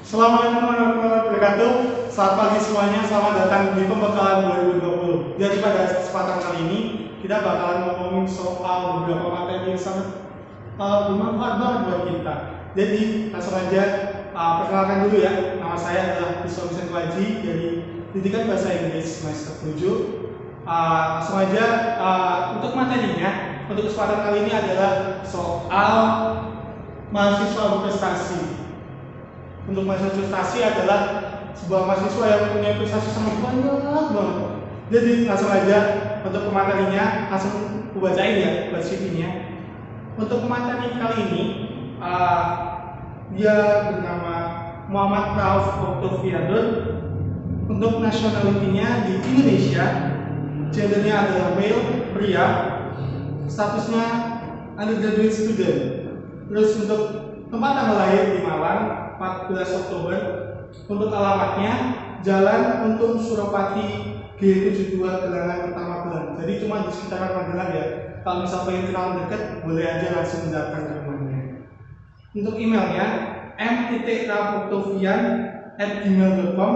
Assalamualaikum warahmatullahi wabarakatuh. Selamat pagi semuanya, selamat datang di pembekalan 2020. Jadi pada kesempatan kali ini kita bakalan ngomongin soal beberapa materi yang sangat bermanfaat banget buat kita. Jadi langsung aja perkenalkan dulu ya. Nama saya adalah Islam Waji dari Pendidikan Bahasa Inggris semester 7. Langsung aja untuk materinya. Untuk kesempatan kali ini adalah soal mahasiswa berprestasi. Untuk mahasiswa prestasi adalah sebuah mahasiswa yang punya prestasi sangat banyak banget. Jadi langsung aja untuk materinya langsung aku bacain ya buat CV-nya. Untuk materi kali ini dia bernama Muhammad Rauf Oktavianur. Untuk nationality-nya di Indonesia, gendernya adalah male, pria, statusnya undergraduate student. Terus untuk tempat tanggal lahir di Malang 14 Oktober. Untuk alamatnya Jalan Untung Suropati G72 Gelangan Utama Magelang. Jadi cuma di sekitaran Magelang ya. Kalau misal pengen kenal dekat, boleh aja langsung datang ke rumahnya. Untuk emailnya m.raufoktavian@gmail.com.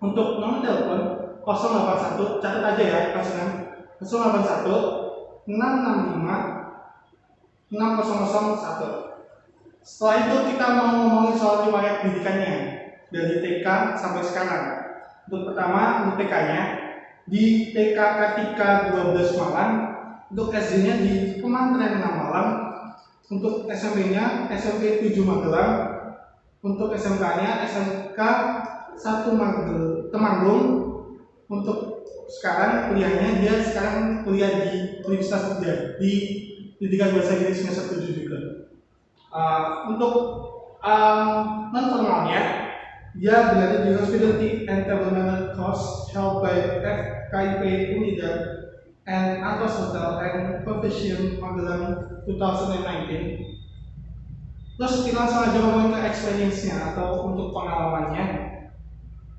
Untuk nomor telepon 081, catat aja ya kasihan, 081 665 6001. Setelah itu kita mau ngomongin soal riwayat pendidikannya dari TK sampai sekarang. Untuk pertama, untuk TK-nya di TK Kartika 12 Malang, untuk SD-nya di Kemantren 6 Malang, untuk SMP-nya SMP 7 Magelang, untuk SMK-nya SMK 1 Temanggung. Untuk sekarang kuliahnya dia sekarang kuliah di Universitas Udayana di Pendidikan Bahasa Inggris semester 7 juga. Untuk non formalnya dia berada di Hospitality and Table Management course held by FKIP Unida and Atos Hotel and Profession Magelang 2019. Terus kita langsung aja ngomongin ke experience-nya atau untuk pengalamannya.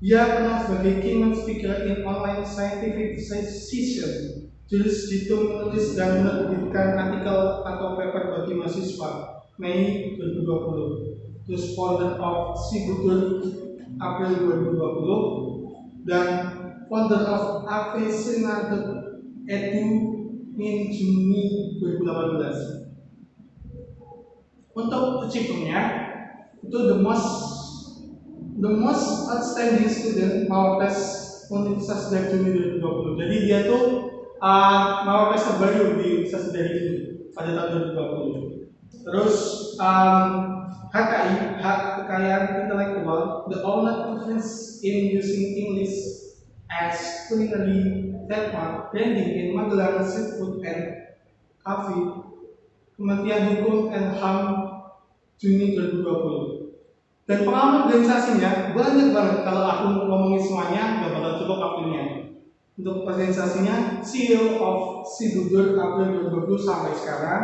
Dia pernah sebagai keynote speaker in online scientific session, jurus jitu menulis dan menerbitkan artikel atau paper bagi mahasiswa Mei 2020. Terus founder of Sibutur April 2020 dan founder of Avesenado Edu in Juni 2018. Untuk achievement-nya itu the most outstanding student Mawapres Universitas dari Juni 2020. Jadi dia tuh Mawapres terbaru di Universitas dari Juni pada tahun 2020. Terus HKI, hak kekayaan intelektual, the owner preference in using English as culinary trademark branding in Magelang Seafood and Coffee, Kementerian Hukum and HAM Juni 2020. Dan pengalaman organisasinya banyak banget. Kalau aku ngomongin semuanya gak bakal cukup waktunya. Untuk organisasinya CEO of Sibutur April 2020 sampai sekarang,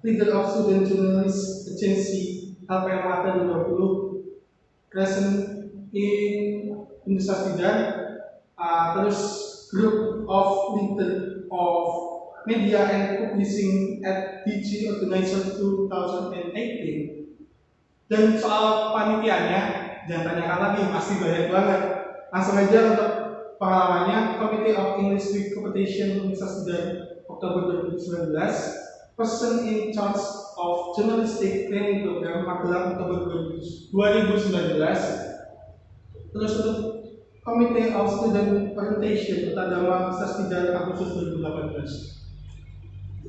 leader of Student Journalist Agency LPM Mata 2020, present in Universitas Bidan, terus Group of Leader of Media and Publishing at DG Organizer 2018. Dan soal panitianya jangan tanyakan lagi, pasti banyak banget. Langsung aja untuk pengalamannya, Committee of English Week Competition Universitas Bidan Oktober 2019, person in charge of journalistic training program Magelang Oktober 2019. Terus untuk Committee of Student Orientation Utama Universitas Bidan Agustus 2018.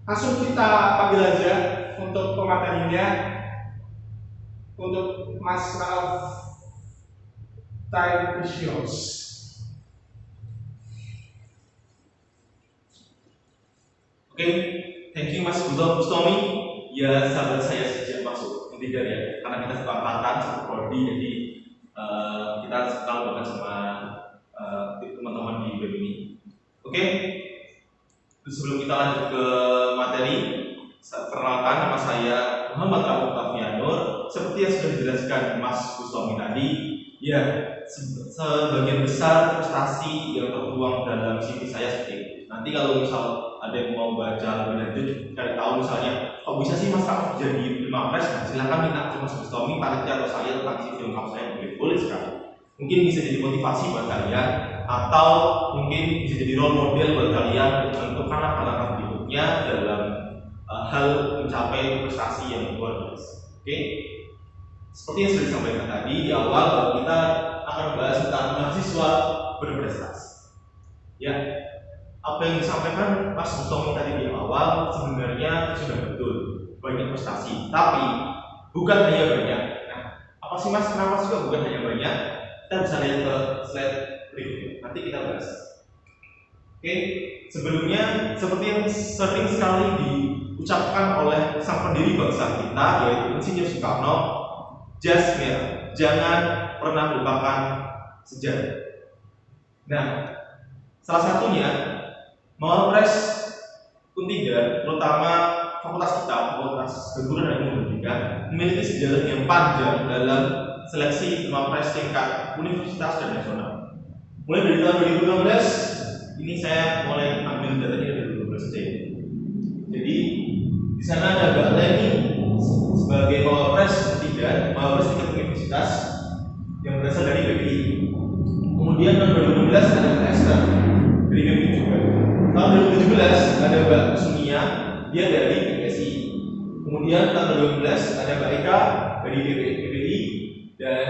Langsung kita panggil aja untuk pematerinya. Untuk Mas Rauf, time is yours. Oke, thank you Mas Bustomi. Ya, sahabat saya sejak masuk Unida ya, karena kita sepakatan satu prodi, jadi kita kenal banget sama teman-teman di web ini. Oke, sebelum kita lanjut ke materi, perkenalkan, nama saya Muhammad Rauf Oktavianur. Seperti yang sudah dijelaskan Mas Bustomi tadi, ya sebagian besar prestasi yang tertuang dalam CV saya seperti itu. Nanti kalau misal ada yang mau baca lebih lanjut, cari tahu misalnya, kok bisa sih Mas Raffi jadi 5 Nah, silakan minta ke Mas Bustomi, panitia atau saya tentang CV lengkap saya, boleh sekali. Mungkin bisa jadi motivasi buat kalian, atau mungkin bisa jadi role model buat kalian untuk menentukan langkah-langkah berikutnya dalam hal mencapai prestasi yang luar biasa. Oke? Seperti yang sudah disampaikan tadi di awal, bahwa kita akan membahas tentang mahasiswa berprestasi. Ya, apa yang disampaikan Mas Bustomi tadi di awal sebenarnya sudah betul, banyak prestasi, tapi bukan hanya banyak. Nah, apa sih Mas, kenapa juga bukan hanya banyak? Kita bisa lihat ke slide berikutnya, nanti kita bahas. Oke, sebelumnya seperti yang sering sekali diucapkan oleh sang pendiri bangsa kita, yaitu Insinyur Soekarno, jas merah, jangan pernah melupakan sejarah. Nah, salah satunya Mawapres Untiga, terutama fakultas kita, Fakultas Keguruan dan Ilmu Pendidikan, memiliki sejarah yang panjang dalam seleksi Mawapres tingkat universitas dan nasional. Mulai dari tahun 2015, ini saya mulai ambil datanya dari 2012 saja. Jadi di sana ada Mbak Leni sebagai Mawapres Untiga, Mawapres tingkat universitas yang berasal dari BPI. Kemudian tahun 2012 ada Mbak Esther dari BPI juga. Tahun 2017 ada Mbak Sunia, dia dari PSI. Kemudian tahun 2012 ada Mbak Eka dari BPI, dan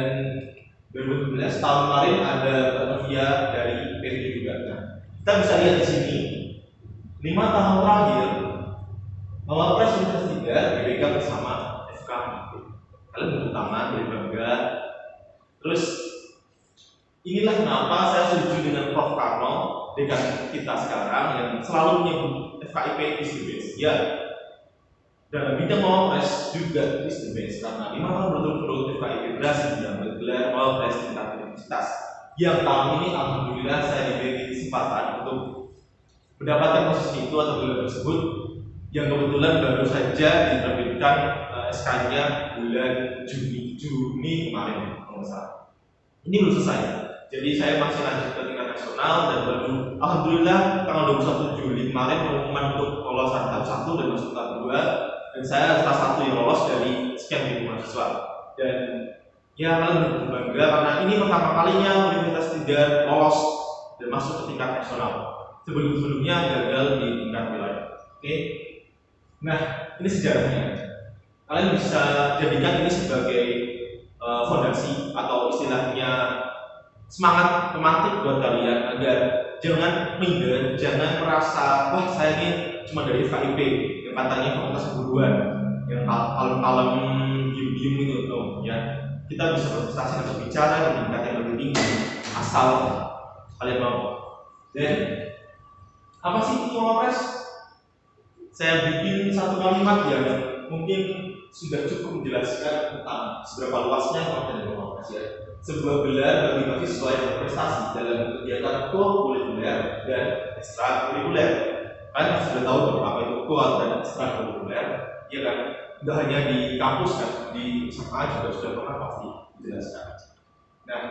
2017 tahun kemarin ada Mbak Novia dari PPI juga. Nah, kita bisa lihat di sini 5 tahun terakhir Mawapres Universitas 3 BPK bersama FK. Kalian tepuk tangan, beri bangga. Terus inilah kenapa saya setuju dengan Prof. Karno, dekan kita sekarang, yang selalu menyebut FKIP is the best. Ya, dalam bidang Mawapres juga is the best, karena 5 tahun berturut-turut FKIP berhasil mendapat gelar Mawapres tingkat universitas. Yang tahun ini alhamdulillah saya diberi kesempatan untuk mendapatkan posisi itu atau gelar tersebut, yang kebetulan baru saja diterbitkan SK-nya bulan Juni kemarin, kalau nggak salah. Ini belum selesai. Jadi saya masih lanjut ke tingkat nasional, dan baru alhamdulillah tanggal 21 Juli kemarin pengumuman untuk lolos tahap 1 dan masuk tahap 2, dan saya salah satu yang lolos dari sekian ribu mahasiswa. Dan ya, kalian berbangga karena ini pertama kalinya Universitas 3 lolos dan masuk ke tingkat nasional. Sebelum-sebelumnya gagal di tingkat wilayah. Oke. Nah, ini sejarahnya. Kalian bisa jadikan ini sebagai fondasi atau istilahnya semangat pemantik buat kalian, agar jangan minder, jangan merasa wah saya ini cuma dari FKIP yang katanya fakultas keguruan yang kalem-kalem diem-diem gitu, ya. Kita bisa berprestasi dan berbicara di tingkat yang lebih tinggi asal kalian mau. Dan apa sih itu Mawapres? Saya bikin satu kalimat yang mungkin sudah cukup menjelaskan tentang seberapa luasnya konten Mawapres, ya. Sebuah gelar bagi mahasiswa yang berprestasi dalam kegiatan co-kurikuler dan ekstrakurikuler. Kan sudah tahu apa itu co dan ekstrakurikuler, ya kan? Tidak hanya di kampus kan, di SMA juga sudah pernah pasti dijelaskan. Nah,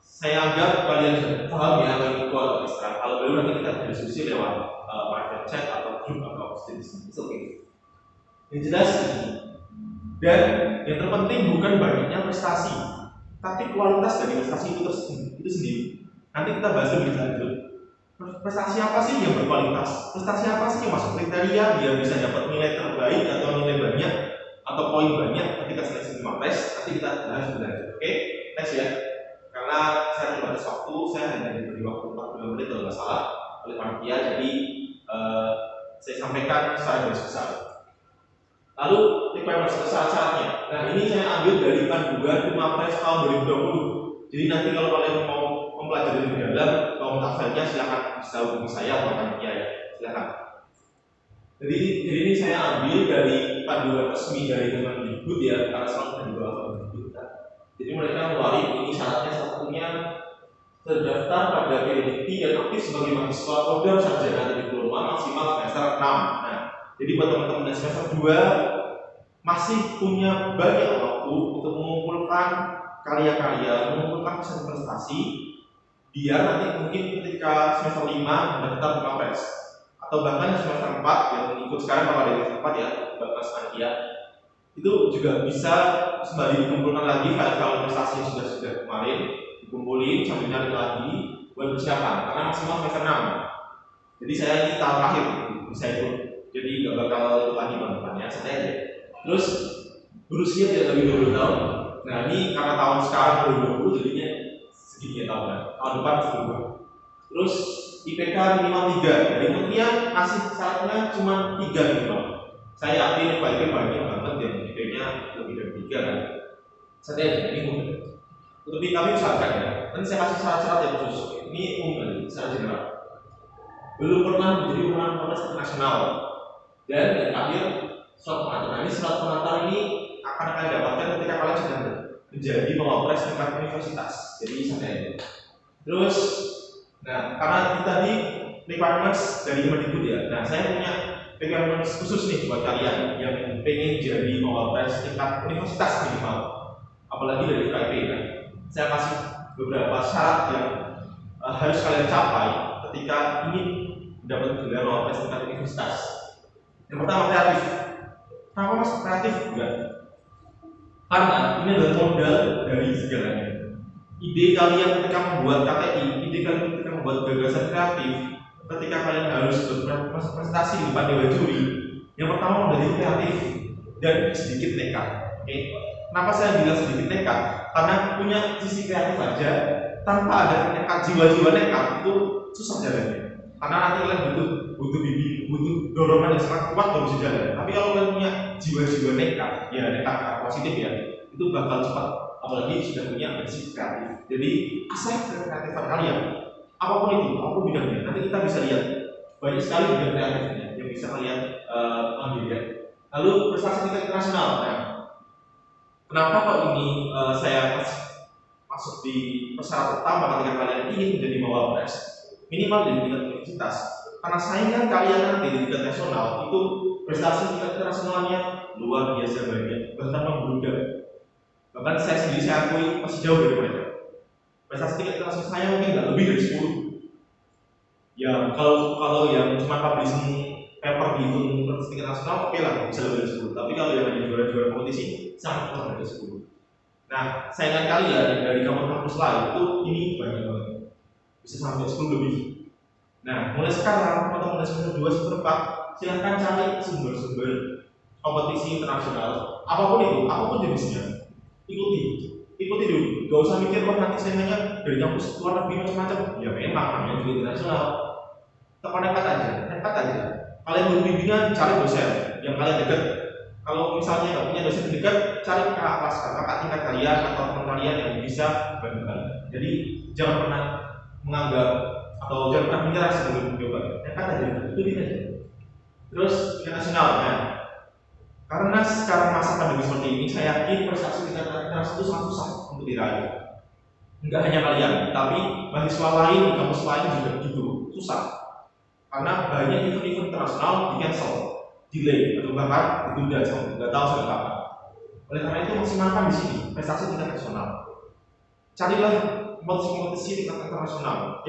saya anggap kalian sudah paham ya apa itu co atau ekstra. Kalau belum, nanti kita diskusi lewat private chat atau grup atau diskusi. Oke. Yang jelas ini. Dan yang terpenting bukan banyaknya prestasi, tapi kualitas dari prestasi itu sendiri. Nanti kita bahas lebih lanjut. Prestasi apa sih yang berkualitas? Prestasi apa sih yang masuk kriteria dia bisa dapat nilai terbaik atau nilai banyak atau poin banyak ketika seleksi Mawapres? Nanti kita bahas lebih lanjut. Oke, next ya. Karena saya terbatas waktu, saya hanya diberi waktu 45 menit kalau nggak salah oleh panitia, jadi saya sampaikan secara garis besar. Lalu requirement syarat-syaratnya. Nah, ini saya ambil dari panduan Mawapres tahun 2020. Jadi nanti kalau kalian mau mempelajari lebih dalam, mau menafsirnya silakan bisa hubungi saya atau panitia, ya. Silakan. Jadi ini saya ambil dari panduan resmi dari Kemendikbud, ya, karena selalu di bawah Kemendikbud. Jadi mereka mengeluarkan ini syaratnya, satunya terdaftar pada PDIP dan aktif sebagai mahasiswa program sarjana atau diploma maksimal semester 6. Nah, jadi buat teman-teman yang semester 2 masih punya banyak waktu untuk mengumpulkan karya-karya, mengumpulkan prestasi, biar nanti mungkin ketika semester 5 mendaftar Mawapres. atau bahkan yang semester 4 yang ikut sekarang kalau ada semester 4 ya, Bapak Santia, itu juga bisa kembali dikumpulkan lagi file-file prestasi yang sudah kemarin, dikumpulin sambil nyari lagi buat persiapan karena maksimal semester 6. Jadi saya ini tahun akhir bisa ikut, jadi nggak bakal ikut lagi tahun depannya, santai aja. Terus berusia tidak lebih 20 tahun. Nah ini karena tahun sekarang 2020 jadinya segini ya tahun depan berubah. Terus IPK minimal 3, dari kementerian kasih syaratnya cuma 3 minimal. Saya yakin Pak IPK banyak banget yang IPK-nya lebih dari 3 kan. Santai aja, ini mudah. Tapi kami usahakan ya, nanti saya kasih syarat-syarat yang khusus. Ini umum secara general. Belum pernah menjadi pemenang kontes internasional. Dan yang terakhir, surat pengantar. Nah, ini surat pengantar ini akan kalian dapatkan ketika kalian sudah menjadi mewapres tingkat universitas. Jadi santai aja. Terus, nah karena kita tadi requirements dari Kemendikbud ya. Nah saya punya requirements khusus nih buat kalian yang pengen jadi mewapres tingkat universitas minimal. Apalagi dari FKIP kan. Saya kasih beberapa syarat yang harus kalian capai ketika ingin mendapat gelar mewapres tingkat universitas. Yang pertama kreatif. Kenapa mas kreatif? Enggak. Karena ini adalah modal dari segalanya. Ide kalian ketika membuat KTI, ide kalian ketika membuat gagasan kreatif, ketika kalian harus berprestasi di depan dewan juri, yang pertama modal kreatif dan sedikit nekat. Oke? Kenapa saya bilang sedikit nekat? Karena punya sisi kreatif aja, tanpa ada nekat, jiwa-jiwa nekat itu susah jalannya. Karena nanti kalian butuh bimbing, butuh dorongan yang sangat kuat baru bisa jalan. Tapi kalau kalian punya jiwa-jiwa nekat, ya nekat positif ya, itu bakal cepat. Apalagi sudah punya basic kreatif. Jadi asal kreatifan kalian, apapun itu, apapun bidangnya, nanti kita bisa lihat banyak sekali bidang kreatifnya yang bisa kalian ambil ya. Lalu prestasi tingkat internasional. Nah, kenapa kok ini saya masuk di persyarat utama ketika kalian ingin menjadi mawapres minimal di tingkat universitas? Karena saingan kalian nanti di tingkat nasional itu prestasi tingkat internasionalnya luar biasa banyak, bahkan membludak. Bahkan saya sendiri saya akui masih jauh dari mereka. Prestasi tingkat internasional saya mungkin nggak lebih dari 10. Ya kalau yang cuma publishing paper dihitung prestasi tingkat nasional oke lah bisa lebih dari 10. Tapi kalau yang hanya juara-juara kompetisi sangat kurang dari 10. Nah saingan kalian yang dari kampus-kampus lain itu ini banyak banget, bisa sampai 10 lebih. Nah mulai sekarang atau mulai semester 2 semester 4 silahkan cari sumber-sumber kompetisi internasional apapun jenisnya. Ikuti dulu, gak usah mikir wah nanti saingannya dari kampus luar negeri macam-macam. Ya memang namanya juga internasional. Tekan nekat aja. Kalian berbimbingan cari dosen yang kalian dekat. Kalau misalnya nggak punya dosen dekat, cari kakak tingkat kalian atau teman kalian yang bisa bantu kalian. Jadi jangan pernah menganggap atau jangan pernah menyerah sebelum mencoba. Nekat aja, ikutin aja. Terus internasionalnya. Karena sekarang masa pandemi seperti ini, saya yakin prestasi tingkat internasional itu sangat susah untuk diraih. Enggak hanya kalian, tapi mahasiswa lain di kampus lain juga gitu, susah. Karena banyak event-event internasional di cancel, delay, atau bahkan ditunda, nggak tahu sampai kapan. Oleh karena itu maksimalkan di sini prestasi tingkat nasional. Carilah kompetisi tingkat nasional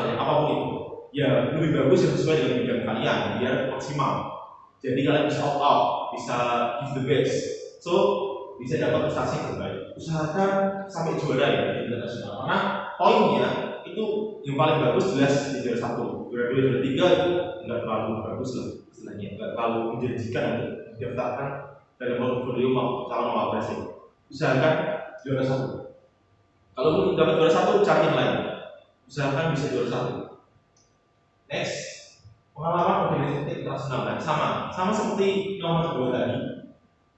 ya, apapun itu. Ya lebih bagus yang sesuai dengan bidang kalian, biar maksimal. Jadi kalian bisa opt out, bisa give the best, so bisa dapat prestasi terbaik. Usahakan sampai juara ya di tingkat nasional. Karena poinnya itu yang paling bagus jelas di juara 1, juara 2, juara 3 itu nggak terlalu bagus lah istilahnya, nggak terlalu menjanjikan untuk didaftarkan dalam portfolio calon mawapres. Usahakan juara 1. Kalau belum dapat juara 1, cari yang lain. Usahakan bisa juara 1. Next. Pengalaman organisasi internasional sama seperti nomor 2 tadi.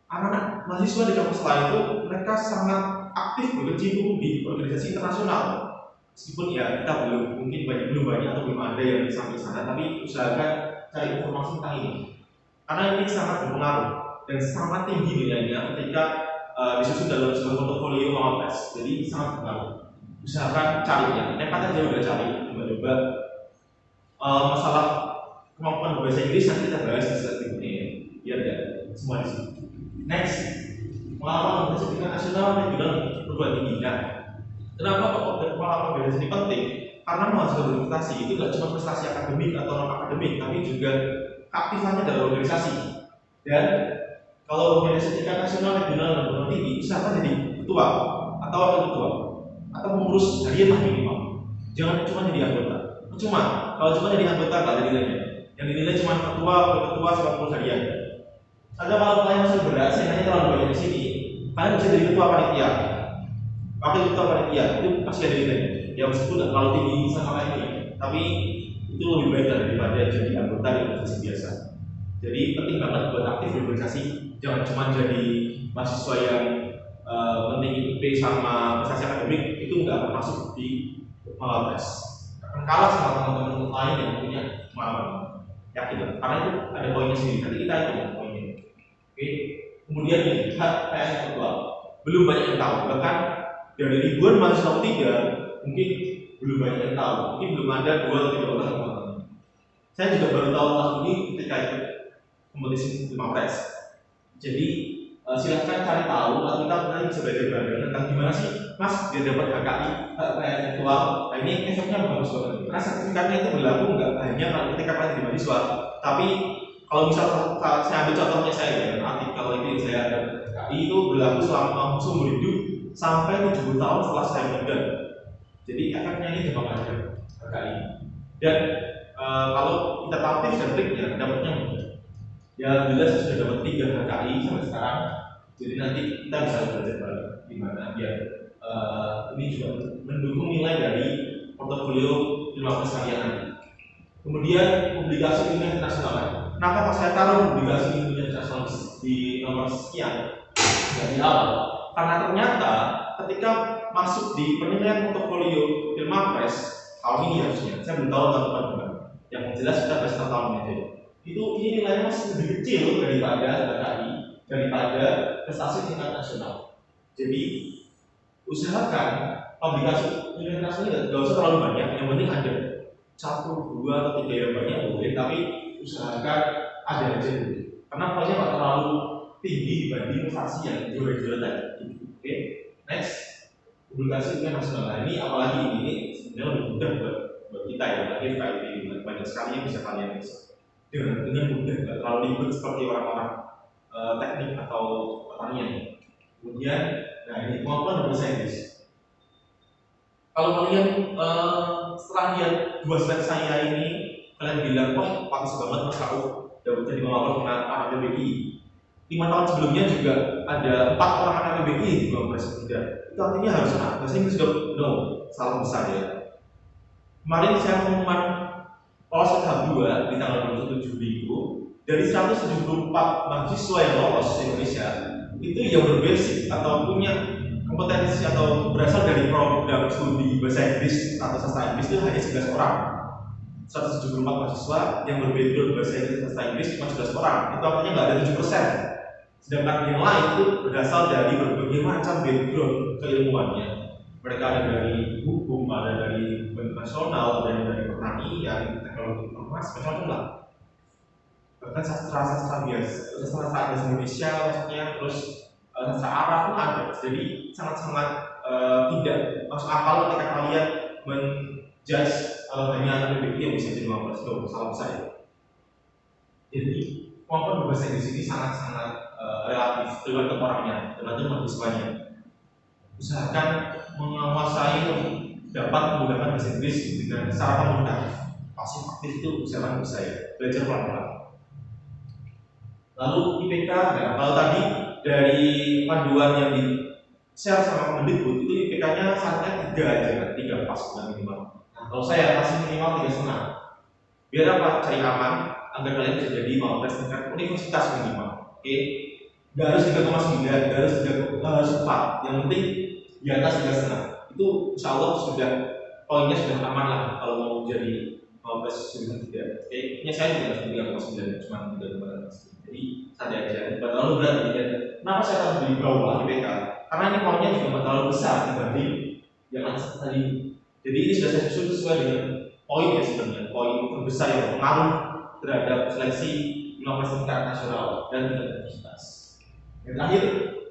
Anak-anak mahasiswa di kampus lain itu mereka sangat aktif berkecimpung di organisasi internasional. Meskipun ya kita belum banyak atau belum ada yang sampai sana, tapi usahakan cari informasi tentang ini. Karena ini sangat berpengaruh dan sangat tinggi nilainya ketika disusun dalam sebuah portofolio mawapres. Jadi sangat berpengaruh. Usahakan cari ya, nekat aja udah cari, coba-coba. Masalah kemampuan bahasa Inggris nanti kita bahas di slide berikutnya ya, biar ya semua di sini. Next, pengalaman organisasi tingkat nasional yang bilang perguruan tinggi. Nah, kenapa kok pengalaman organisasi penting? karena mahasiswa berprestasi itu nggak cuma prestasi akademik atau non akademik, tapi juga keaktifannya dalam organisasi. Dan kalau organisasi tingkat nasional, regional, dan perguruan tinggi, usahakan jadi ketua atau wakil ketua atau pengurus harian lah minimal. Jangan cuma jadi anggota. Cuma kalau cuma jadi anggota nggak ada nilainya. Yang dinilai cuma ketua, wakil ketua, sama pengurus harian. Ada kalau kalian masih berat, saya nanya terlalu banyak di sini. Kalian bisa jadi ketua panitia, wakil ketua panitia itu pasti ada nilainya. Ya meskipun nggak terlalu tinggi sama lainnya, tapi itu lebih baik daripada jadi anggota di organisasi biasa. Jadi penting banget buat aktif di organisasi. Jangan cuma jadi mahasiswa yang penting IP sama prestasi akademik, itu nggak akan masuk di tes. Akan kalah sama teman-teman lain yang punya pengalaman. Yakin lah, karena itu ada poinnya sendiri. Nanti kita itu poinnya. Oke. Kemudian nih, PS kedua, belum banyak yang tahu. Bahkan dari ribuan mahasiswa tiga, mungkin belum banyak yang tahu. Mungkin belum ada 2 atau 3 orang yang tahu. Saya juga baru tahu tahun ini ketika ikut kompetisi 5 press. Jadi silahkan cari tahu atau kita nanti bisa belajar bareng tentang gimana sih Mas dia dapat HKI aktual. Nah ini efeknya bagus banget. Karena sertifikatnya itu berlaku nggak hanya ketika kalian jadi mahasiswa, tapi kalau misal saya ambil contohnya saya ya, artikel ini saya ada HKI itu berlaku selama seumur hidup sampai 70 tahun setelah saya meninggal. Jadi efeknya ini gampang aja HKI. Dan kalau kita tahu tips dan triknya dapatnya mudah. Ya jelas sudah dapat 3 HKI sampai sekarang. Jadi nanti kita bisa belajar bareng gimana biar ini juga mendukung nilai dari portofolio 15 kalian nanti. Kemudian publikasi ilmiah internasional. Kenapa pas saya taruh publikasi ilmiah internasional di nomor sekian dari awal? Karena ternyata ketika masuk di penilaian portofolio Ilmapres tahun ini harusnya, saya belum tahu teman-teman. Yang jelas kita tes tahun ini aja. Itu ini nilainya masih lebih kecil daripada HKI, daripada prestasi tingkat nasional. Jadi usahakan publikasi internasional nggak usah terlalu banyak, yang penting ada 1, 2, atau 3 yang banyak boleh, tapi usahakan ada aja dulu. Karena poinnya nggak terlalu tinggi dibanding prestasi yang juara-juara tadi. Oke, next publikasi internasional. Nah, ini apalagi ini sebenarnya lebih mudah buat kita ya, lagi banyak sekali yang bisa kalian bisa dengan mudah, nggak terlalu ribet seperti orang-orang teknik atau pertanian. Kemudian, nah ini kemampuan berbahasa Inggris. Kalau kalian setelah lihat 2 slide saya ini, kalian bilang, wah pantas banget Mas aku dapat jadi mawar anak PBI. 5 tahun sebelumnya juga ada 4 orang anak PBI di Kongres Muda. Itu artinya harus bahasa Inggris juga no, salah besar ya. Kemarin saya pengumuman lolos ke tahap 2 di tanggal 27 Juli itu, dari 174 mahasiswa yang lolos di Indonesia itu yang berbasic atau punya kompetensi atau berasal dari program studi bahasa Inggris atau sastra Inggris itu hanya 11 orang. 174 mahasiswa yang berbackground bahasa Inggris dan sastra Inggris cuma 11 orang. Itu artinya nggak ada 7%. Sedangkan yang lain itu berasal dari berbagai macam background keilmuannya. Mereka ada dari hukum, ada dari nasional, ada yang dari pertanian, teknologi informasi, macam-macam lah. Bahkan sastra biasa, sastra bahasa Indonesia maksudnya, terus sastra Arab pun ada. Jadi sangat-sangat tidak masuk akal ketika kalian menjudge hanya anak PBI yang bisa jadi 15 tahun, salah saya. Jadi kemampuan berbahasa Inggris ini sangat-sangat relatif tergantung orangnya, tergantung mahasiswanya. Usahakan menguasai dapat menggunakan bahasa Inggris dengan secara komunikatif. Pasif aktif itu usahakan bisa ya, belajar pelan-pelan. Lalu IPK, nah, kalau tadi dari panduan yang di share sama Kemendikbud itu IPK-nya saatnya 3 aja, 3 pas minimal. Nah, kalau saya kasih minimal 3,5. Biar apa? Cari aman agar kalian bisa jadi mawapres tingkat universitas minimal. Oke, nggak harus 3,9, nggak harus 4. Yang penting di atas 3,5. Itu insya Allah sudah poinnya sudah aman lah kalau mau jadi mawapres dengan 3. Oke, ini saya juga harus 3,9, cuma 3,9. Jadi santai aja, tidak terlalu berat ya. Kenapa saya harus beli bawah IPK? Karena ini poinnya juga tidak terlalu besar dibanding yang tadi. Jadi ini sudah saya susun sesuai dengan poin ya sebenarnya, poin terbesar yang berpengaruh terhadap seleksi 15 tingkat nasional dan tingkat universitas. Yang terakhir,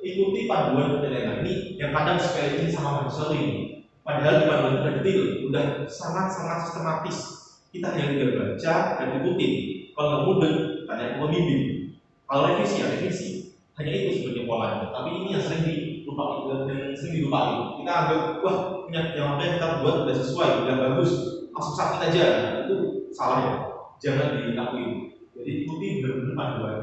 ikuti panduan penilaian ini yang kadang sepelein sama mahasiswa ini. Padahal di panduan udah detail, udah sangat-sangat sistematis. Kita hanya tinggal baca dan ikutin. Kalau nggak mudeng, tanya ke pembimbing. Kalau revisi ya revisi. Hanya itu sebenarnya polanya. Tapi ini yang sering dilupain. Kita anggap wah punya yang apa yang kita buat udah sesuai, udah bagus, langsung sakit aja. Itu salah ya. Jangan dilakuin. Jadi ikuti benar-benar panduan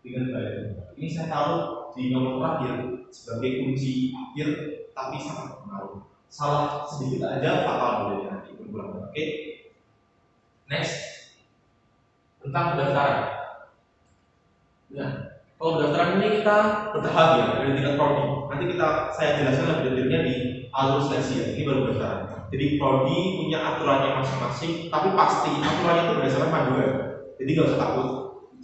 dengan baik. Ini saya taruh di nomor terakhir sebagai kunci akhir, tapi sangat berpengaruh. Salah sedikit aja fatal boleh nanti berulang. Oke. Next tentang pendaftaran. Nah, kalau pendaftaran ini kita bertahap ya dari tingkat prodi. Nanti saya jelaskan lebih detailnya di alur seleksi ya. Ini baru pendaftaran. Jadi prodi punya aturannya masing-masing, tapi pasti aturannya itu berdasarkan panduan. Jadi nggak usah takut.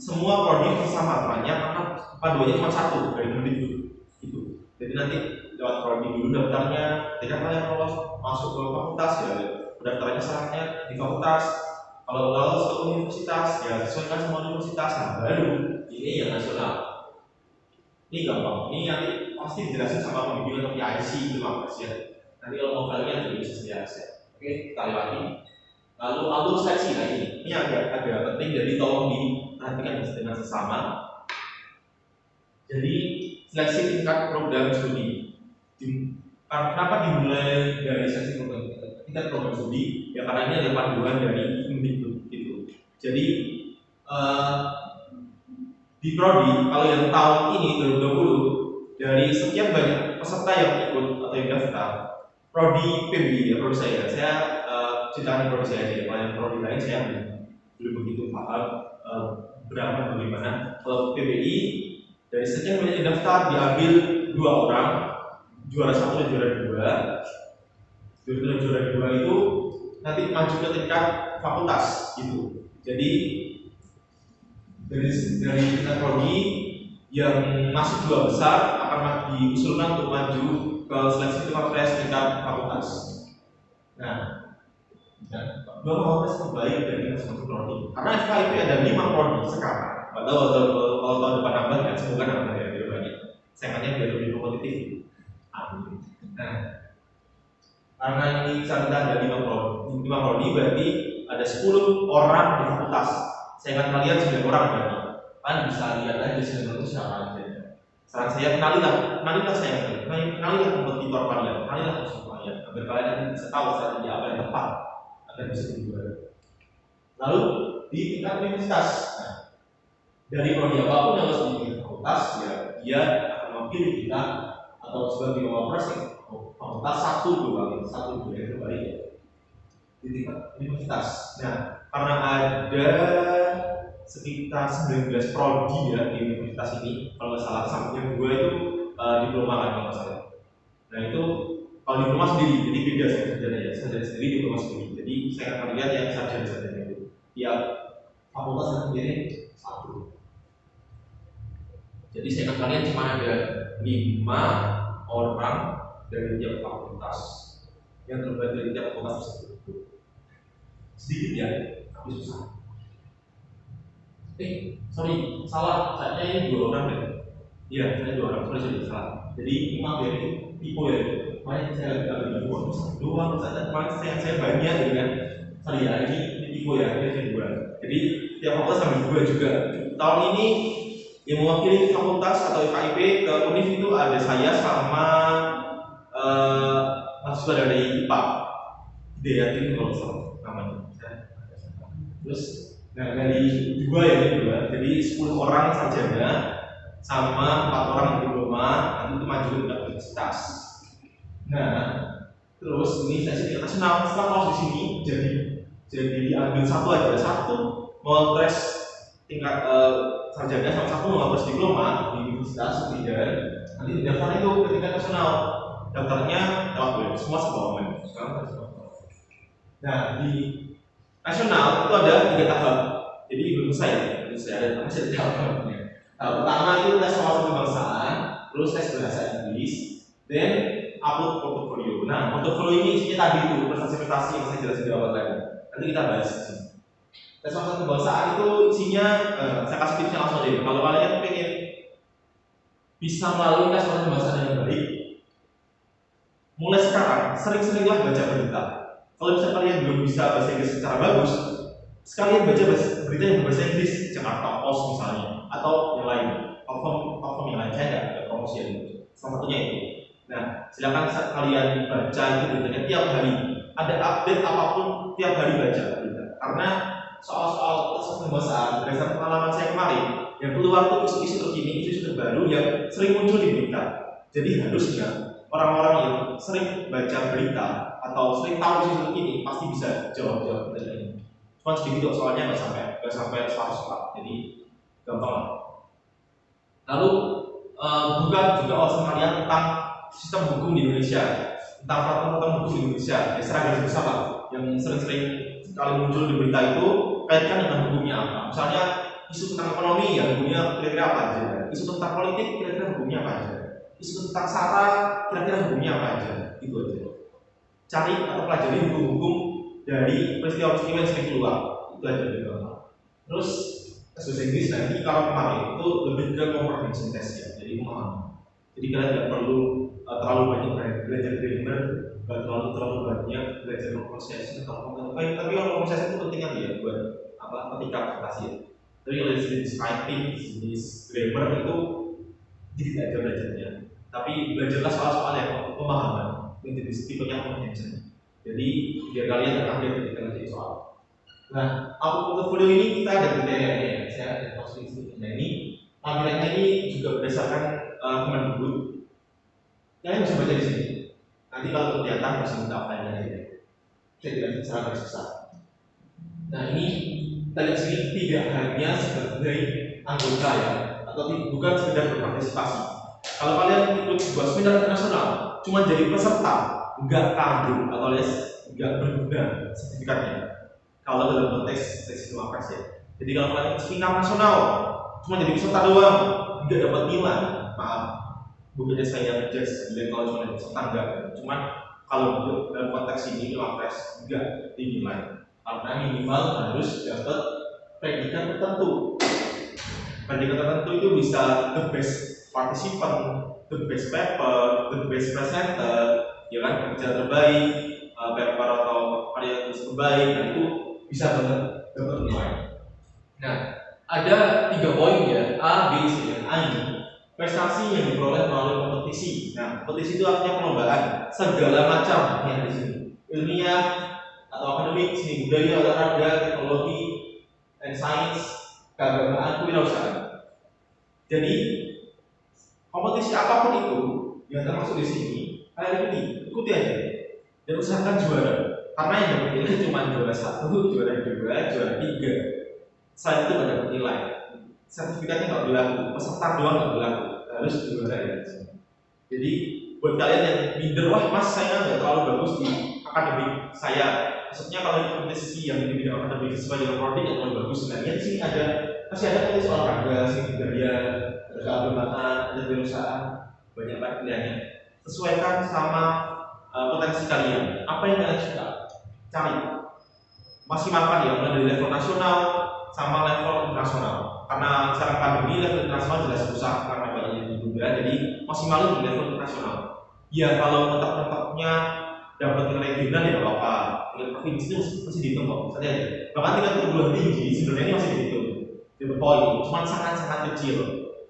Semua prodi sama aturannya karena panduannya cuma satu dari Mendikbud. Gitu. Jadi nanti lewat prodi dulu daftarnya, ketika kalian lolos masuk ke fakultas ya pendaftarannya syaratnya di fakultas. Kalau lolos ke universitas ya sesuaikan sama universitas. Nah baru ini yang nasional. Ini gampang. Ini nanti pasti dijelasin sama pembimbing atau PIC itu mas ya. Nanti kalau mau kalian juga bisa sendiri akses. Oke, kita lewati. Lalu alur seleksi nah ini agak penting jadi tolong diperhatikan dengan sesama. Jadi seleksi tingkat program studi. Kenapa dimulai dari seleksi tingkat program studi? Ya karena ini ada panduan dari Mendikbud gitu. Jadi di prodi kalau yang tahun ini 2020 dari sekian banyak peserta yang ikut atau yang daftar prodi PBI ya prodi saya ceritakan prodi saya aja. Kalau yang prodi lain saya belum begitu paham berapa bagaimana. Kalau PBI dari sekian banyak yang daftar diambil 2 orang, juara 1 dan juara 2. Juara 2 itu nanti maju ke tingkat fakultas gitu. Jadi dari tingkat prodi yang masuk 2 besar akan diusulkan untuk maju ke seleksi tingkat fakultas. Nah, dua fakultas terbaik dari masing-masing prodi. Karena FKIP ada 5 prodi sekarang. Padahal kalau tahun depan nambah ya semoga nambah ya biar banyak. Saingannya biar lebih kompetitif. Amin. Nah, karena ini kita ada 5 prodi berarti ada 10 orang di fakultas. Saya ingat kalian 9 orang berarti. Kan bisa lihat aja 9 orang itu siapa aja. Saran saya kenalilah saya kenalilah kompetitor kalian, kenalilah musuh kalian agar kalian bisa tahu strategi apa yang tepat agar bisa dijual. Lalu di tingkat universitas, nah, dari prodi apapun yang harus di fakultas ya dia akan memilih kita atau sebagai wapres fakultas 1 2 yang terbaik ya di tingkat universitas. Nah, karena ada sekitar 19 prodi ya di universitas ini, kalau nggak salah yang 2 itu diploma kan kalau nggak salah. Nah itu kalau diploma sendiri, jadi beda sarjana sendiri diploma sendiri. Jadi saya akan lihat yang sarjana itu tiap fakultas yang sendiri 1. Jadi saya akan kalian cuma ada 5 orang dari tiap fakultas yang terbaik dari tiap fakultas tersebut. Sedikit ya, tapi susah. Sorry, salah. Saya ini 2 orang deh. Iya, saya 2 orang. Sorry, salah. Jadi maaf ya, ini tipe ya. Makanya saya agak bingung. 2 saja. Makanya saya banyak gitu kan. Sorry ya, ini tipe ya. Ini 2. Jadi tiap fakultas ambil 2 juga. Tahun ini yang mewakili fakultas atau FKIP ke UNIF itu ada saya sama mahasiswa dari IPA. Deyatin kalau salah namanya. Terus nah dari 2 jadi 10 orang sarjana sama 4 orang diploma nanti itu maju ke universitas. Nah terus ini sesi tingkat nasional setelah lolos di sini jadi diambil 1 mau tes tingkat sarjana sama 1 mau tes diploma di universitas tidak nanti daftar itu ke tingkat nasional daftarnya lewat web semua sebuah web sekarang. Nah di nasional itu ada 3 tahap. Jadi belum saya ada masih ada tahapnya. Tahap pertama itu tes wawasan kebangsaan, terus tes bahasa Inggris, dan upload portofolio. Nah, portofolio ini isinya tadi itu prestasi-prestasi yang saya jelasin di awal tadi. Nanti kita bahas di sini. Tes wawasan kebangsaan itu isinya saya kasih tipsnya langsung deh. Kalau kalian pengen bisa melalui tes wawasan kebangsaan yang baik, mulai sekarang sering-seringlah baca berita. Kalau misalnya kalian belum bisa bahasa Inggris secara bagus, sekalian baca berita yang berbahasa Inggris, Jakarta Post misalnya, atau yang lain, platform yang lain. Saya nggak promosi yang itu. Salah satunya itu. Nah, silakan kalian baca itu beritanya tiap hari. Ada update apapun tiap hari baca berita. Karena soal-soal bahasa berdasarkan pengalaman saya kemarin, yang keluar tuh isu-isu terkini, isu-isu terbaru yang sering muncul di berita. Jadi harusnya orang-orang yang sering baca berita atau sering tahu isu terkini pasti bisa jawab pertanyaan ini. Cuma sedikit kok soalnya nggak sampai 100 Pak. Jadi gampang lah. Lalu buka juga wawasan kalian tentang sistem hukum di Indonesia, tentang peraturan hukum di Indonesia. Ya secara garis besar lah, yang sering-sering kali muncul di berita itu kaitkan dengan hukumnya apa. Misalnya isu tentang ekonomi, ya hukumnya kira-kira apa aja. Isu tentang politik, kira-kira hukumnya apa aja. Isu tentang SARA, kira-kira hukumnya apa aja. Gitu aja. Cari atau pelajari hukum-hukum dari peristiwa-peristiwa yang sering keluar. Itu aja gitu. Terus bahasa Inggris nanti kalau kemarin itu lebih ke comprehension test ya, jadi pemahaman. Jadi kalian tidak perlu terlalu banyak belajar grammar, terlalu banyak belajar pronunciation atau tapi kalau pronunciation itu penting kan ya buat ketika presentasi ya. Tapi kalau jenis writing, jenis grammar itu tidak ada belajarnya. Tapi belajarlah soal-soal yang pemahaman, yang jenis tipenya comprehension. Jadi biar kalian terupdate ketika ngerjain soal. Nah, portfolio ini kita ada kriterianya ya. Saya ada posisi ini. Tampilannya ini juga berdasarkan Kemendikbud. Kalian bisa baca di sini. Nanti kalau kelihatan bisa minta offline aja. Saya tidak secara garis besar. Nah ini kita lihat sini tidak hanya sebagai anggota ya, atau bukan sekedar berpartisipasi. Kalau kalian ikut sebuah seminar internasional, cuma jadi peserta, nggak kandung atau alias nggak berguna sertifikatnya. Kalau dalam konteks seleksi Wapres ya. Jadi kalau kalian seminar nasional, cuma jadi peserta doang, nggak dapat nilai, maaf. Bukannya saya ngejudge kalau cuma dari peserta enggak, cuma kalau dalam konteks ini Wapres enggak dinilai. Karena minimal harus dapat predikat tertentu. Predikat tertentu itu bisa the best participant, the best paper, the best presenter, ya kan, kerja terbaik, paper atau karya tulis terbaik, dan itu bisa dapat nilai. Nah, ada 3 poin ya, A, B, C. A ini prestasi yang diperoleh melalui kompetisi. Nah, kompetisi itu artinya perlombaan segala macam yang di sini, ilmiah atau akademik, seni budaya, olahraga, teknologi, dan sains, keagamaan, kewirausahaan. Jadi kompetisi apapun itu yang termasuk di sini, kalian ikuti aja dan usahakan juara. Karena yang dapat nilai cuma juara 1, juara 2, juara 3. Selain itu nggak dapat nilai. Sertifikatnya nggak berlaku, peserta doang nggak berlaku, harus juara ya. Jadi buat kalian yang minder, wah mas saya nggak terlalu bagus di akademik saya, maksudnya kalau di kompetisi yang di bidang akademik sesuai dengan prodi yang terlalu bagus. Nah ini sini masih ada tulis olahraga, seni budaya, ada keagamaan, ada kewirausahaan, banyak banget pilihannya. Sesuaikan sama potensi kalian, apa yang kalian suka, cari. Maksimalkan ya, mulai dari level nasional sama level internasional. Karena sekarang pandemi level internasional jelas susah karena banyaknya juga, jadi maksimalnya di level internasional. Ya kalau mentok-mentoknya dapat nilai regional ya nggak apa-apa. Tingkat provinsi itu masih dihitung kok. Misalnya bahkan tingkat perguruan tinggi sebenarnya ini masih dihitung. Dapat poin, cuma sangat-sangat kecil.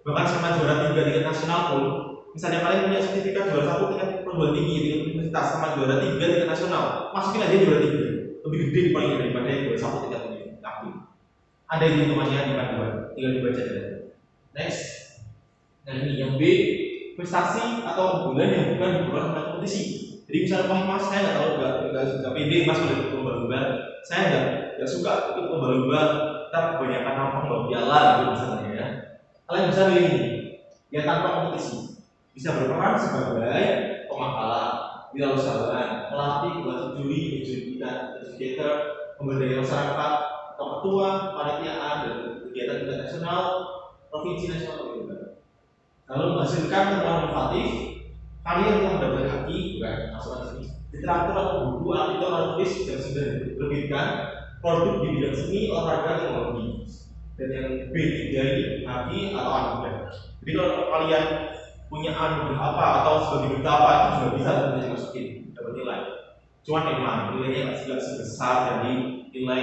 Bahkan sama juara 3 tingkat nasional pun, misalnya kalian punya sertifikat juara 1 tingkat perguruan tinggi, tingkat universitas, sama juara 3 tingkat nasional, masukin aja juara 3. Lebih gede poinnya daripada yang juara 1 tingkat universitas. Ada yang hitungannya di panduan, tinggal dibaca aja. Next. Nah ini yang B, prestasi atau unggulan yang bukan diperoleh oleh kompetisi. Jadi misalnya mas saya nggak pede mas boleh ikut lomba-lomba, saya nggak suka ikut lomba-lomba, kita kebanyakan nampang bawa piala gitu misalnya ya. Kalian bisa pilih ini, ya tanpa kompetisi, bisa berperan sebagai pemakalah, wirausahaan, melatih kelas juri kita, educator, pemberdayaan masyarakat, atau ketua, panitiaan dan kegiatan tingkat nasional, provinsi nasional juga. Lalu menghasilkan temuan inovatif, karya yang mendapat haki, bukan masukan seni, literatur atau buku, artikel atau tulis yang sudah diterbitkan, produk di bidang seni, olahraga, teknologi. Dan yang B3 ini haki atau anugerah. Jadi kalau kalian punya anugerah apa atau sebagai duta apa itu juga bisa tentunya dimasukin dapat nilai. Cuman memang nilainya nggak sebesar dari nilai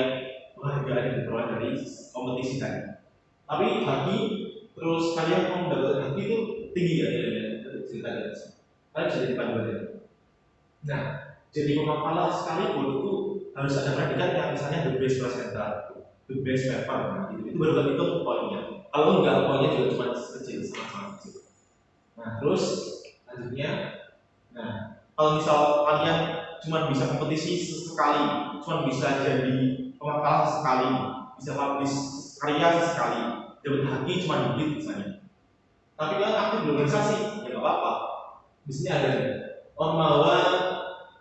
penghargaan yang diperoleh dari kompetisi tadi. Tapi haki terus kalian mau mendapatkan haki itu tinggi ya nilainya cerita dari sini. Kalian bisa jadi panduan. Nah, jadi pemakalah sekalipun itu harus ada predikat yang misalnya the best presenter, the best paper, nah, itu baru itu poinnya. Kalau enggak poinnya juga cuma kecil, sangat-sangat kecil. Nah, terus selanjutnya, nah kalau misal kalian cuma bisa kompetisi sekali, cuma bisa jadi pemakalah sekali, bisa publish karya sekali, dapat haki cuma dikit misalnya. Tapi kan aktif di organisasi, ya nggak apa-apa. Di sini ada Ormawa,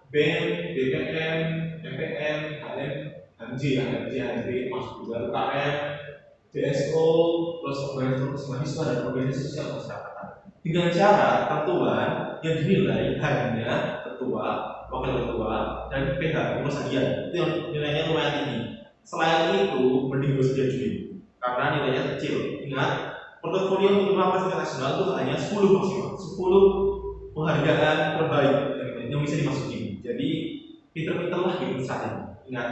BEM, DPM, MPM, HM, HMJ, HMB, masuk juga UKM, DSO, terus organisasi mahasiswa dan organisasi sosial masyarakat. Dengan cara ketentuan yang dinilai hanya ketua, wakil ketua, dan PH pengurus harian. Itu yang nilainya lumayan tinggi. Selain itu, mending gue diajuin karena nilainya kecil. Ingat, portofolio untuk pemakalah tingkat nasional itu hanya 10 maksimal, 10 penghargaan terbaik yang bisa dimasukin. Jadi pinter-pinterlah gitu strategi. Ingat,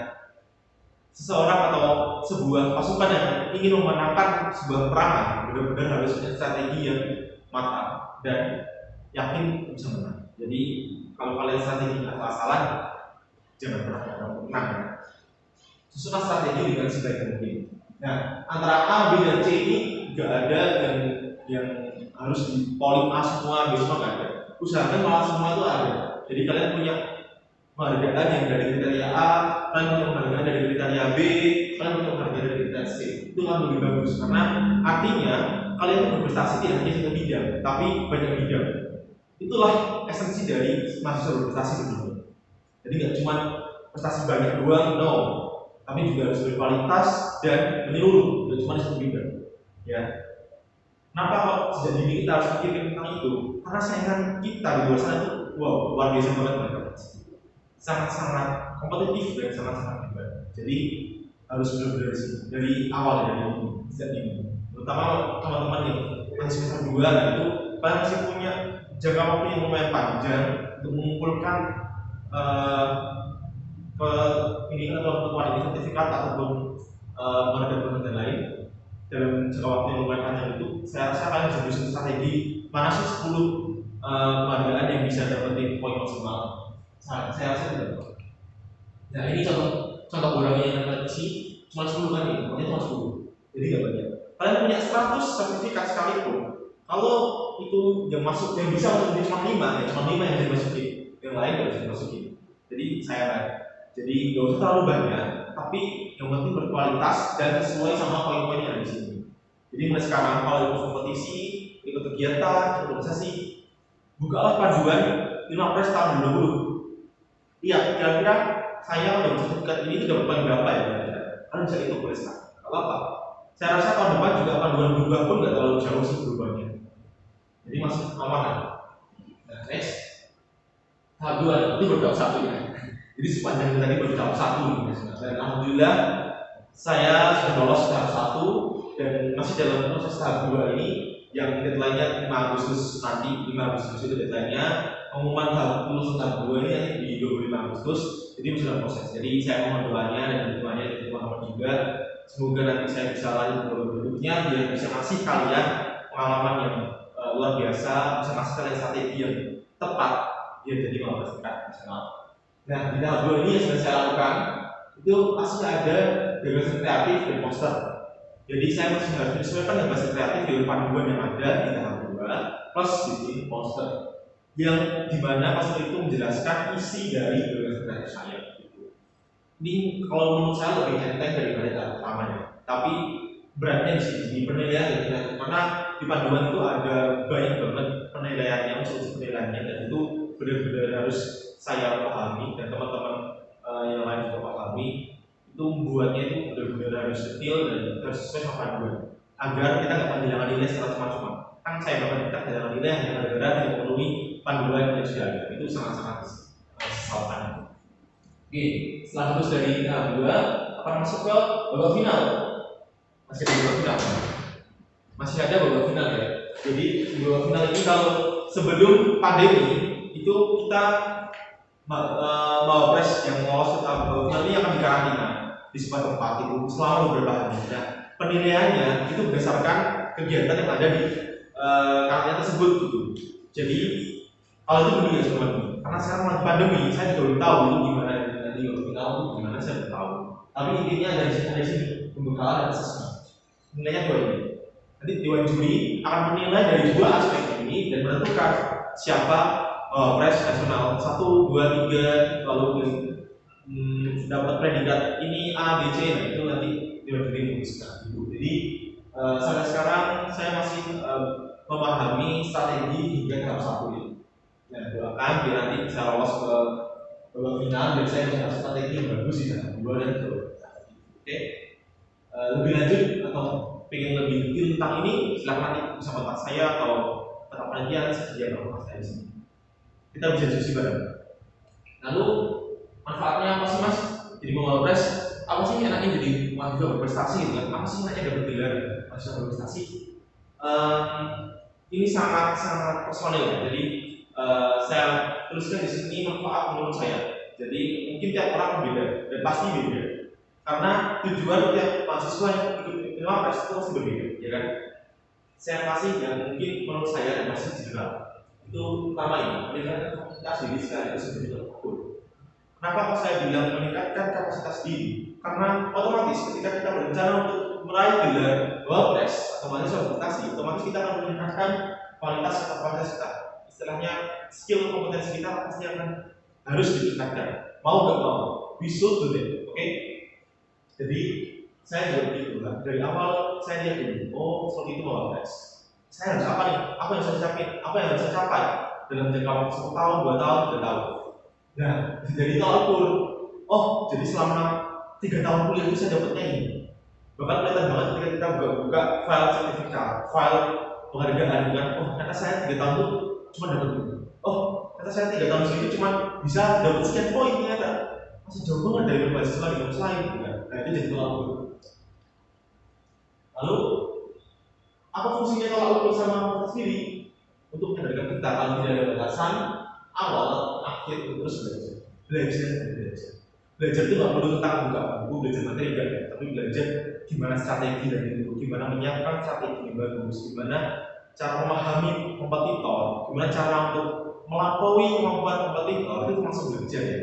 seseorang atau sebuah pasukan yang ingin memenangkan sebuah perangan benar-benar harus punya strategi yang matang dan yakin bisa menang. Jadi kalau kalian strategi asal-asalan, jangan pernah menang. Susunan strategi dengan sebaik mungkin. Nah, antara A, B, dan C ini nggak ada yang harus dipoling A semua, B semua nggak ada. Usahakan malah semua itu ada. Jadi kalian punya penghargaan yang dari kriteria A, kalian punya penghargaan dari kriteria B, kalian punya penghargaan dari kriteria C. Itu kan lebih bagus karena artinya kalian berprestasi tidak hanya satu bidang, tapi banyak bidang. Itulah esensi dari mahasiswa berprestasi begitu. Jadi nggak cuma prestasi banyak doang, no, tapi juga harus berkualitas dan menyeluruh, tidak cuma di satu bidang. Ya. Kenapa kok sejak dini kita harus mikirin tentang itu? Karena saingan kita di luar sana itu wow, luar biasa banget mereka. Sangat-sangat kompetitif dan sangat-sangat hebat. Jadi harus benar-benar dari awal ya, dari sejak dini. Terutama teman-teman yang masih semester 2 itu kalian masih punya jangka waktu yang lumayan panjang untuk mengumpulkan ini atau ketuaan sertifikat ataupun penghargaan lain dalam jangka waktu yang lumayan panjang itu. Saya rasa kalian bisa bikin strategi mana sih 10 penghargaan yang bisa dapetin poin maksimal. Saya rasa tidak. Nah ini contoh borangnya yang kalian isi cuma 10 kan ini, pokoknya cuma 10. Jadi nggak banyak. Kalian punya 100 sertifikat sekalipun, kalau itu yang masuk yang bisa masuk cuma 5, ya cuma 5 yang bisa dimasukin, yang lain nggak bisa dimasukin. Jadi saya jadi nggak usah terlalu banyak, tapi yang penting berkualitas dan sesuai sama poin-poin yang ada di sini. Jadi mulai sekarang kalau ikut kompetisi, ikut kegiatan, organisasi, bukalah panduan 15 tahun 2020. Iya, kira-kira saya mendapat sertifikat ini itu dapat poin berapa ya? Kalian bisa itu boleh sekarang. Kalau apa? Saya rasa tahun depan juga panduan berubah pun nggak terlalu jauh sih berubahnya. Jadi masih aman. Nah, next. Tahap 2, ini baru tahap 1 ya. Jadi sepanjang tadi baru tahap 1 dan alhamdulillah saya sudah lolos tahap 1 dan masih dalam proses tahap 2 ini yang deadline-nya 5 Agustus nanti. 5 Agustus itu deadline-nya. Pengumuman tahap lulus tahap 2 ini di 25 Agustus. Jadi masih dalam proses. Jadi saya mohon doanya dan dukungannya dari teman-teman juga. Semoga nanti saya bisa lanjut ke berikutnya biar bisa kasih kalian pengalaman yang luar biasa, bisa kasih kalian strategi yang tepat biar jadi pemakalah tingkat nasional. Nah, di tahap 2 ini yang sudah saya lakukan itu pasti ada gagasan kreatif dan poster. Jadi saya masih harus menyesuaikan gagasan kreatif dengan panduan yang ada di tahap 2 plus bikin poster yang dimana poster itu menjelaskan isi dari gagasan kreatif saya. Ini kalau menurut saya lebih enteng daripada tahap pertamanya. Tapi beratnya di sini di penilaian dan kreatif karena di panduan itu ada banyak banget penilaiannya, unsur penilaiannya dan itu benar-benar harus saya pahami dan teman-teman yang lain juga pahami. Itu membuatnya itu benar-benar harus detail dan harus sesuai sama panduan agar kita nggak kehilangan nilai secara cuma-cuma. Kan saya bakal kita kehilangan nilai hanya gara-gara tidak memenuhi panduan yang sudah ada. Itu sangat-sangat sesalkan. Oke, setelah lulus dari tahap 2 akan masuk ke babak final. Masih ada babak final. Masih ada babak final ya. Jadi di babak final ini kalau sebelum pandemi itu kita Mawapres yang lolos ke babak final ini akan dikarantina di sebuah tempat itu selama beberapa hari. Nah, penilaiannya itu berdasarkan kegiatan yang ada di karantina tersebut gitu. Jadi kalau itu dulu ya teman-teman, karena sekarang lagi pandemi, saya juga belum tahu itu gimana nanti babak final itu gimana, saya belum tahu. Tapi intinya ada di sini pembekalan dan asesmen. Nilainya 2 ini. Nanti Dewan Juri akan menilai dari 2 aspek ini dan menentukan siapa pres nasional 1, 2, 3 lalu dapat predikat ini A, B, C. Nah itu nanti Dewan Juri memutuskan. Jadi sampai sekarang saya masih memahami strategi hingga tahap 1 ini. Nah doakan biar nanti bisa lolos ke babak final dan saya punya strategi yang bagus di tahap 2 dan 3. Oke. Lebih lanjut atau pengen lebih detail tentang ini silahkan nanti bisa kontak saya atau tetap penelitian sedia kontak saya di sini. Kita bisa diskusi bareng. Lalu manfaatnya apa sih mas? Jadi Mawapres apa sih enaknya jadi mahasiswa berprestasi gitu kan? Apa sih enaknya dapat gelar mahasiswa berprestasi? Ini sangat personal ya. Jadi saya tuliskan di sini manfaat menurut saya. Jadi mungkin tiap orang berbeda dan pasti beda. Karena tujuan tiap mahasiswa yang ikut Mawapres itu pasti berbeda, ya kan? Saya kasih dan mungkin menurut saya dan masih general itu pertama ini meningkatkan kapasitas diri sekaligus menjadi terfokus. Kenapa kok saya bilang meningkatkan kapasitas diri? Karena otomatis ketika kita berencana untuk meraih gelar Mawapres atau mahasiswa berprestasi, otomatis kita akan meningkatkan kualitas atau kualitas kita. Istilahnya skill kompetensi kita pasti akan harus ditingkatkan. Mau nggak mau, we should do that, oke? Jadi saya juga begitu kan. Dari awal saya lihat dulu, oh seperti itu Mawapres. Saya harus apa nih? Apa yang saya capai? Apa yang harus saya capai dalam jangka waktu 10 tahun, 2 tahun, 3 tahun? Nah, jadi tolak ukur. Oh, jadi selama 3 tahun kuliah itu saya dapatnya ini. Bahkan kelihatan banget ketika kita buka file sertifikat, file penghargaan kan. Oh, kata saya 3 tahun itu cuma dapat ini. Oh, kata saya 3 tahun itu cuma bisa dapat sekian poin ternyata. Masih jauh banget dari mahasiswa di kampus lain kan. Nah, itu jadi tolak ukur. Lalu apa fungsinya tolak ukur sama kita sendiri? Untuk menyadarkan kita kalau tidak ada batasan awal, akhir, terus belajar. Belajar itu nggak perlu tentang buka buku, belajar materi enggak ya, tapi belajar gimana strategi dari itu, gimana menyiapkan strategi yang bagus, gimana cara memahami kompetitor, gimana cara untuk melampaui kemampuan kompetitor itu langsung belajar ya.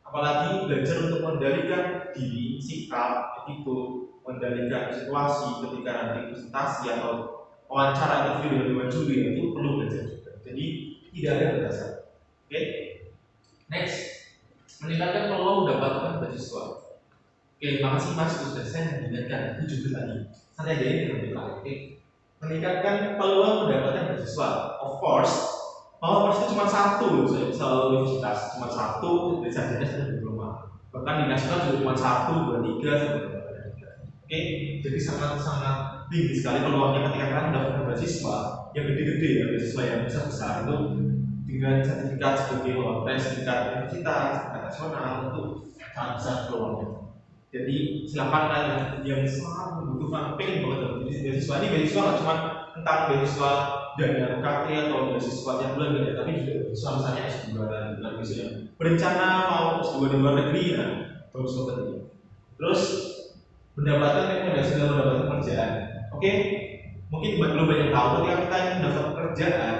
Apalagi belajar untuk mengendalikan diri, sikap, attitude, mengendalikan situasi ketika nanti presentasi atau wawancara interview dengan dewan juri itu perlu belajar juga. Jadi tidak ada batasan. Oke, next, meningkatkan peluang mendapatkan beasiswa. Oke, makasih mas sudah saya mengingatkan itu juga tadi. Santai aja ini lebih baik. Oke, meningkatkan peluang mendapatkan beasiswa. Of course, Mawapres itu cuma satu loh, selalu universitas cuma satu, dan sarjana sudah di rumah. Bahkan di nasional juga cuma 1, 2, 3 sampai 3. Oke, jadi sangat tinggi sekali peluangnya ketika kalian mendapatkan beasiswa yang gede-gede ya, beasiswa yang besar-besar itu dengan sertifikat sebagai Mawapres tingkat universitas, tingkat nasional itu sangat besar peluangnya. Jadi silakan kalian yang sangat membutuhkan, pengen banget dapat beasiswa ini. Beasiswa nggak cuma tentang beasiswa dana UKT atau beasiswa yang bulan ya, tapi juga beasiswa misalnya S2 dan misalnya berencana mau S2 di luar negeri ya, bagus banget ini. Terus mendapatkan rekomendasi dalam mendapatkan pekerjaan. Oke, mungkin belum banyak tahu ketika kita ingin mendapatkan pekerjaan,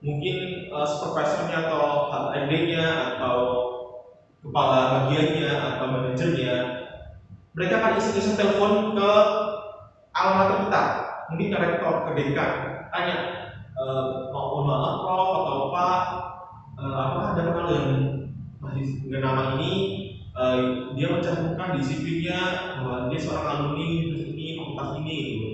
mungkin supervisornya atau HRD-nya atau kepala bagiannya atau manajernya, mereka akan iseng-iseng telepon ke alamat kita, mungkin ke rektor, ke dekan, tanya mau maaf prof atau pak, apakah ada kenal yang masih dengan nama ini, dia mencantumkan di CV-nya bahwa dia seorang alumni ini, fakultas ini gitu.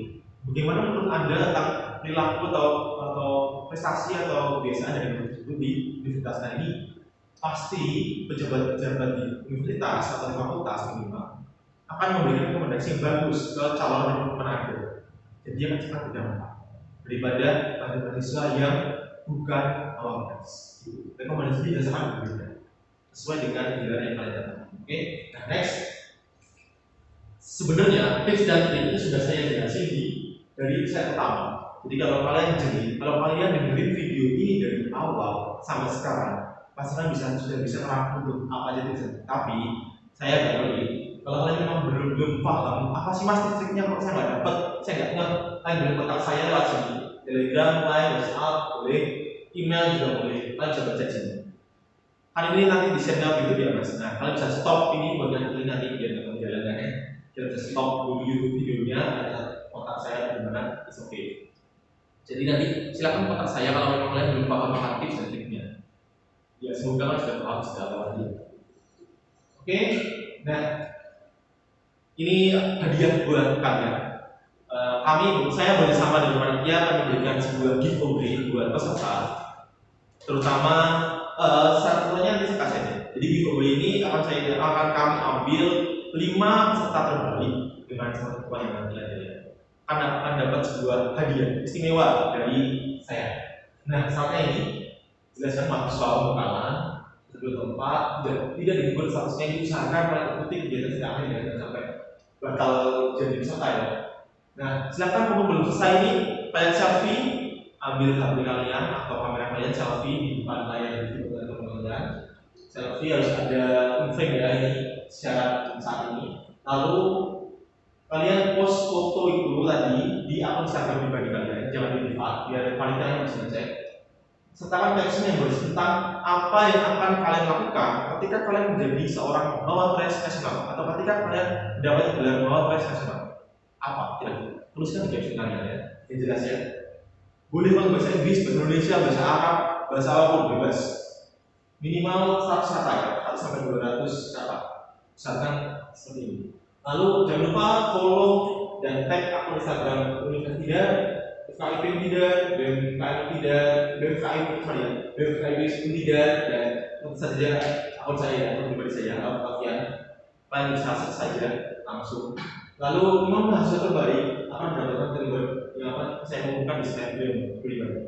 Bagaimana menurut anda tentang perilaku atau prestasi atau kebiasaan dari tersebut di universitas ini? Pasti pejabat-pejabat di universitas atau di fakultas minimal akan memberikan rekomendasi yang bagus ke calon rekrutmen Anda. Jadi akan cepat berdampak daripada mahasiswa yang bukan Mawapres. Rekomendasi tidak sangat berbeda sesuai dengan gelar yang kalian dapat. Oke, nah next. Sebenarnya tips dan trik itu sudah saya jelasin di dari episode pertama. Jadi kalau kalian dengerin video ini dari awal sampai sekarang, pasti kalian sudah bisa merangkum apa aja tujuan. Tapi saya nggak ngerti. Kalau kalian memang belum paham apa sih mas triknya kok saya nggak dapat, saya nggak ngerti. Kalian boleh kontak saya lewat sini, Telegram, Line, WhatsApp, boleh, email juga boleh. Kalian bisa baca sini. Hari ini nanti di share video ya mas. Nah kalian bisa stop ini buat nanti biar nggak ketinggalan ya. Kita bisa stop dulu YouTube videonya, ada kontak saya di mana, it's okay. Jadi nanti silakan kontak saya kalau memang kalian belum paham tips dan triknya. Ya semoga kalian sudah paham sudah awalnya. Oke, nah ini hadiah buat kalian. Saya bersama dengan panitia akan memberikan sebuah giveaway buat peserta, terutama satunya nanti saya kasih. Jadi giveaway ini akan kami ambil 5 peserta terbaik dengan satu poin yang nanti ada. Karena akan dapat sebuah hadiah istimewa dari saya. Nah, saatnya ini jelaskan mahasiswa pembekalan sebelum tempat tidak dihibur statusnya diusahakan pada ikuti kegiatan sejak akhir dan sampai bakal jadi peserta ya. Nah, silakan kalau belum selesai ini kalian selfie, ambil HP kalian atau kamera kalian selfie di depan layar video kalian. Selfie harus ada frame ya ini syarat saat ini. Lalu kalian post foto itu tadi di akun Instagram pribadi kalian, jangan di private biar panitia bisa ngecek. Sertakan caption yang berisi tentang apa yang akan kalian lakukan ketika kalian menjadi seorang mawapres nasional atau ketika kalian mendapat gelar mawapres nasional. Apa kira-kira? Tuliskan di caption kalian ya, yang jelas ya. Boleh bahasa Inggris, bahasa Indonesia, bahasa Arab, bahasa apapun bebas. Minimal 100 kata ya, 1 sampai 200 kata. Misalkan seperti ini. Lalu jangan lupa follow dan tag akun Instagram Universitas Tidak, FKIP Tidak, BMKM Tidak, BMKIP Tidak, dan tentu saja akun saya, akun pribadi saya, akun kalian. Kalian bisa akses saja langsung. Lalu 5 mahasiswa terbaik akan mendapatkan terlibat yang akan saya umumkan di slide pribadi.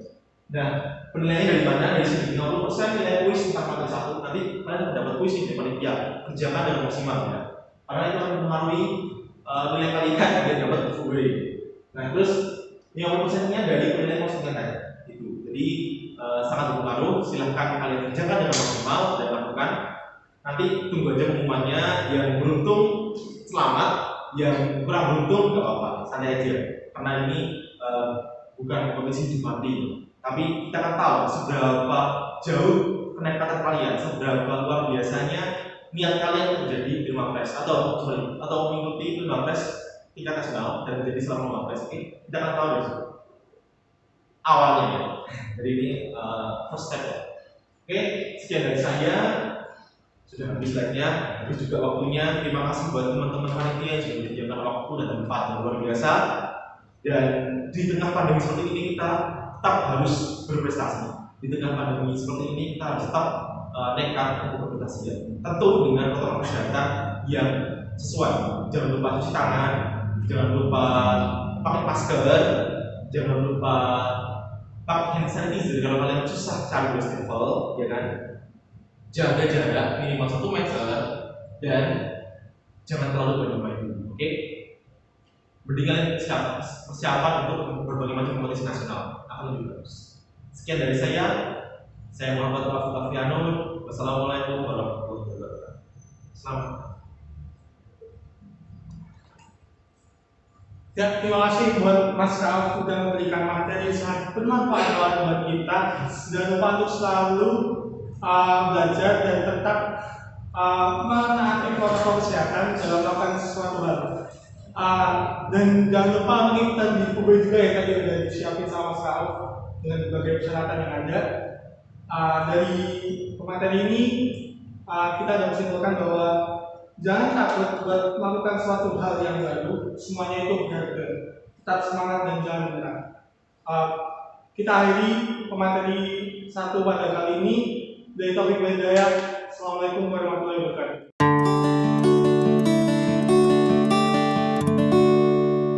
Nah, penilaiannya dari mana? Dari sini 50% nilai kuis tentang materi 1. Nanti kalian mendapat kuis dari panitia. Kerjakan dengan maksimal ya. Karena itu akan mempengaruhi nilai kalian dan dapat giveaway. Nah, terus 50%-nya dari penilaian postingan tadi. Itu. Jadi sangat berpengaruh. Silahkan kalian kerjakan dengan maksimal dan lakukan. Nanti tunggu aja pengumumannya. Yang beruntung selamat, yang kurang beruntung nggak apa-apa, santai aja. Karena ini bukan kompetisi hidup mati. Tapi kita akan tahu seberapa jauh kenekatan kalian, seberapa luar biasanya niat kalian menjadi Filmapres atau mengikuti Filmapres tingkat nasional dan menjadi seorang Filmapres. Oke, kita akan tahu dari situ awalnya ya. Jadi ini first step ya. Oke, sekian dari saya. Sudah habis slide-nya, habis juga waktunya. Terima kasih buat teman-teman panitia yang sudah menyediakan waktu dan tempat yang luar biasa. Dan di tengah pandemi seperti ini kita tetap harus berprestasi. Di tengah pandemi seperti ini kita harus tetap nekat untuk berprestasi ya. Tentu dengan protokol kesehatan yang sesuai. Jangan lupa cuci tangan, jangan lupa pakai masker, jangan lupa pakai hand sanitizer kalau kalian susah cari wastafel, ya kan? Jaga jarak minimal 1 meter dan jangan terlalu banyak main. Oke? Mendingan persiapan untuk berbagai macam kompetisi nasional akan lebih bagus. Sekian dari saya Muhammad Wafiano. Wassalamualaikum warahmatullahi wabarakatuh. Selamat. Ya, terima kasih buat Mas Rauf sudah memberikan materi sangat bermanfaat buat kita. Dan lupa untuk selalu belajar dan tetap menaati protokol kesehatan dalam melakukan sesuatu hal. Dan jangan lupa mengikuti di Kubu juga yang tadi sudah disiapin sama Mas Rauf dengan berbagai persyaratan yang ada. Dari pemateri ini kita dapat simpulkan bahwa jangan takut buat melakukan suatu hal yang baru. Semuanya itu berharga. Tetap semangat dan jangan menyerah. Kita akhiri pemateri 1 pada kali ini. Dari Taufik Hidayat. Assalamualaikum warahmatullahi wabarakatuh.